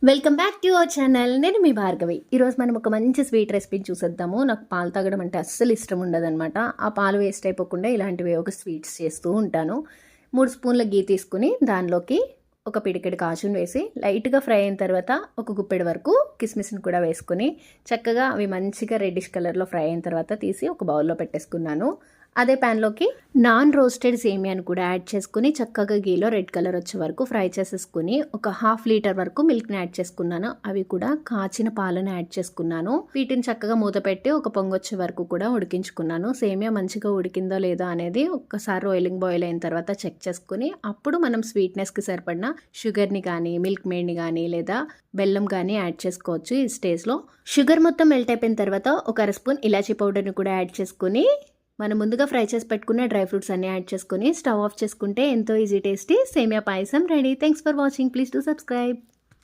Welcome back to our channel. నేను మీ భార్గవి. ఈరోజు మనం ఒక మంచి స్వీట్ రెసిపీ చూసేద్దాము. నాకు పాలు తాగడం అంటే అస్సలు ఇష్టం ఉండదన్నమాట. ఆ పాలు వేస్ట్ అయిపోకుండా ఇలాంటివి ఒక స్వీట్స్ చేస్తూ ఉంటాను. 3 స్పూన్ల గీ తీసుకుని దానిలోకి ఒక పిడికెడు కాజును వేసి లైట్గా ఫ్రై అయిన తర్వాత ఒక గుప్పెడు వరకు కిస్మిస్ని కూడా వేసుకుని చక్కగా అవి మంచిగా రెడ్డిష్ కలర్లో ఫ్రై అయిన తర్వాత తీసి ఒక బౌల్లో పెట్టేసుకున్నాను. అదే ప్యాన్లోకి నాన్ రోస్టెడ్ సేమియాని కూడా యాడ్ చేసుకుని చక్కగా గీలో రెడ్ కలర్ వచ్చే వరకు ఫ్రై చేసేసుకుని ఒక 1/2 లీటర్ వరకు మిల్క్ని యాడ్ చేసుకున్నాను. అవి కూడా కాచిన పాలను యాడ్ చేసుకున్నాను. వీటిని చక్కగా మూత పెట్టి ఒక పొంగొచ్చే వరకు కూడా ఉడికించుకున్నాను. సేమియా మంచిగా ఉడికిందో లేదో అనేది ఒక్కసారి బాయిల్ అయిన తర్వాత చెక్ చేసుకుని అప్పుడు మనం స్వీట్నెస్కి సరిపడిన షుగర్ని కానీ మిల్క్ మేడ్ని కానీ లేదా బెల్లం కానీ యాడ్ చేసుకోవచ్చు. ఈ స్టేజ్లో షుగర్ మొత్తం మెల్ట్ అయిపోయిన తర్వాత ఒక 1/2 స్పూన్ ఇలాచీ పౌడర్ని కూడా యాడ్ చేసుకుని మనం ముందుగా ఫ్రై చేసి పెట్టుకున్న డ్రై ఫ్రూట్స్ అన్ని యాడ్ చేసుకుని స్టవ్ ఆఫ్ చేసుకుంటే ఎంతో easy tasty semiya payasam ready. Thanks for watching. Please do subscribe.